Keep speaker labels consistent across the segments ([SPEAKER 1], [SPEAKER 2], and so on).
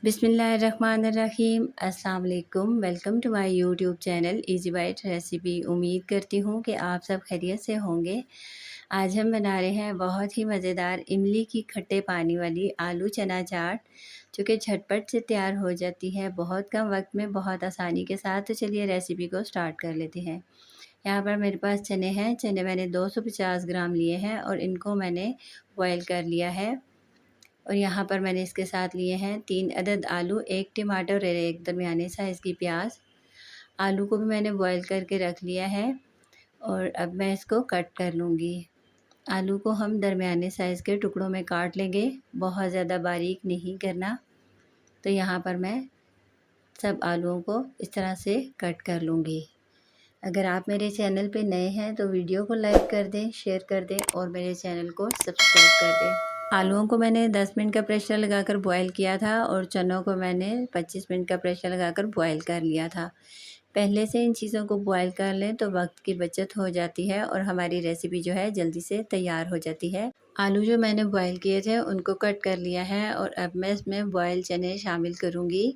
[SPEAKER 1] बिस्मिल्लाहिर्रहमानिर्रहीम। अस्सलाम वालेकुम। Welcome to my YouTube channel easy bite recipe. उम्मीद करती हूँ कि आप सब खैरियत से होंगे। आज हम बना रहे हैं बहुत ही मज़ेदार इमली की खट्टे पानी वाली आलू चना चाट, जो कि झटपट से तैयार हो जाती है बहुत कम वक्त में, बहुत आसानी के साथ। तो चलिए रेसिपी को स्टार्ट कर लेते हैं। यहाँ पर मेरे पास चने हैं। चने मैंने 250 ग्राम लिए हैं और इनको मैंने बॉयल कर लिया है। और यहाँ पर मैंने इसके साथ लिए हैं 3 अदद आलू, 1 टमाटर और 1 दरमियाने साइज़ की प्याज। आलू को भी मैंने बॉईल करके रख लिया है और अब मैं इसको कट कर लूँगी। आलू को हम दरमियाने साइज़ के टुकड़ों में काट लेंगे, बहुत ज़्यादा बारीक नहीं करना। तो यहाँ पर मैं सब आलूओं को इस तरह से कट कर लूँगी। अगर आप मेरे चैनल पे नए हैं तो वीडियो को लाइक कर दें, शेयर कर दें और मेरे चैनल को सब्सक्राइब कर दें। आलूओं को मैंने 10 मिनट का प्रेशर लगाकर बॉईल किया था और चनों को मैंने 25 मिनट का प्रेशर लगाकर बॉईल कर लिया था। पहले से इन चीज़ों को बॉईल कर लें तो वक्त की बचत हो जाती है और हमारी रेसिपी जो है जल्दी से तैयार हो जाती है। आलू जो मैंने बॉईल किए थे उनको कट कर लिया है और अब मैं इसमें बॉयल चने शामिल करूँगी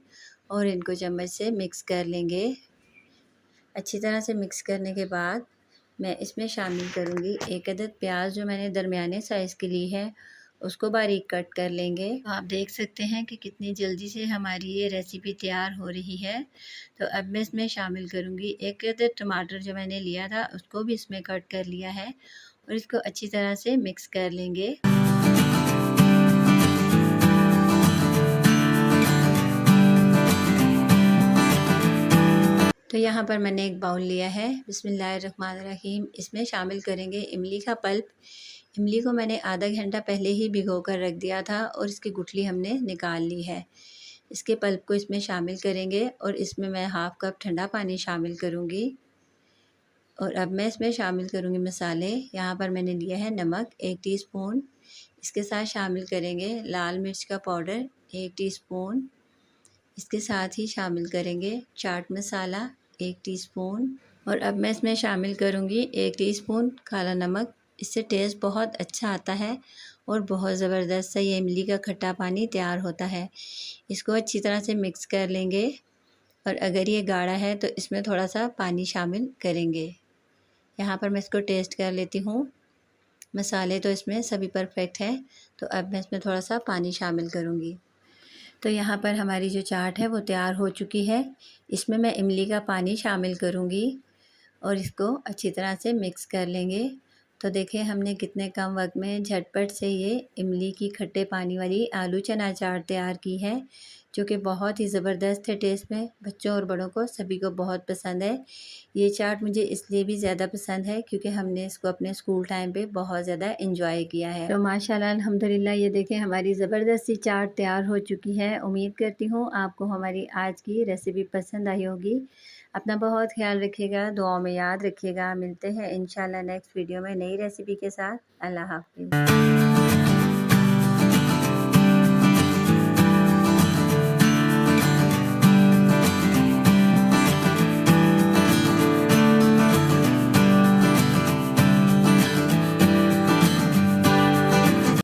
[SPEAKER 1] और इनको चम्मच से मिक्स कर लेंगे। अच्छी तरह से मिक्स करने के बाद मैं इसमें शामिल करूँगी 1 अदद प्याज, जो मैंने दरमियाने साइज़ की ली है, उसको बारीक कट कर लेंगे। तो आप देख सकते हैं कि कितनी जल्दी से हमारी ये रेसिपी तैयार हो रही है। तो अब मैं इसमें शामिल करूँगी 1 अदद टमाटर, जो मैंने लिया था उसको भी इसमें कट कर लिया है और इसको अच्छी तरह से मिक्स कर लेंगे। तो यहाँ पर मैंने एक बाउल लिया है। बिस्मिल्लाहिर्रहमानिर्रहीम। इसमें शामिल करेंगे इमली का पल्प। इमली को मैंने आधा घंटा पहले ही भिगो कर रख दिया था और इसकी गुठली हमने निकाल ली है। इसके पल्प को इसमें शामिल करेंगे और इसमें मैं हाफ़ कप ठंडा पानी शामिल करूँगी। और अब मैं इसमें शामिल करूँगी मसाले। यहाँ पर मैंने लिया है नमक 1 टीस्पून। इसके साथ शामिल करेंगे लाल मिर्च का पाउडर 1 टीस्पून। इसके साथ ही शामिल करेंगे चाट मसाला 1 टीस्पून। और अब मैं इसमें शामिल करूँगी 1 टीस्पून काला नमक। इससे टेस्ट बहुत अच्छा आता है और बहुत ज़बरदस्त सा ये इमली का खट्टा पानी तैयार होता है। इसको अच्छी तरह से मिक्स कर लेंगे और अगर ये गाढ़ा है तो इसमें थोड़ा सा पानी शामिल करेंगे। यहाँ पर मैं इसको टेस्ट कर लेती हूँ। मसाले तो इसमें सभी परफेक्ट हैं, तो अब मैं इसमें थोड़ा सा पानी शामिल करूँगी। तो यहाँ पर हमारी जो चाट है वो तैयार हो चुकी है। इसमें मैं इमली का पानी शामिल करूँगी और इसको अच्छी तरह से मिक्स कर लेंगे। तो देखिए हमने कितने कम वक्त में झटपट से ये इमली की खट्टे पानी वाली आलू चना चाट तैयार की है, जो कि बहुत ही ज़बरदस्त है टेस्ट में। बच्चों और बड़ों को सभी को बहुत पसंद है। ये चाट मुझे इसलिए भी ज़्यादा पसंद है क्योंकि हमने इसको अपने स्कूल टाइम पे बहुत ज़्यादा एंजॉय किया है। तो माशाल्लाह अल्हम्दुलिल्लाह ये देखें हमारी ज़बरदस्त सी चाट तैयार हो चुकी है। उम्मीद करती हूँ आपको हमारी आज की रेसिपी पसंद आई होगी। अपना बहुत ख्याल रखिएगा, दुआओं में याद रखिएगा। मिलते हैं इंशाल्लाह नेक्स्ट वीडियो में नई रेसिपी के साथ। अल्लाह हाफ़िज़।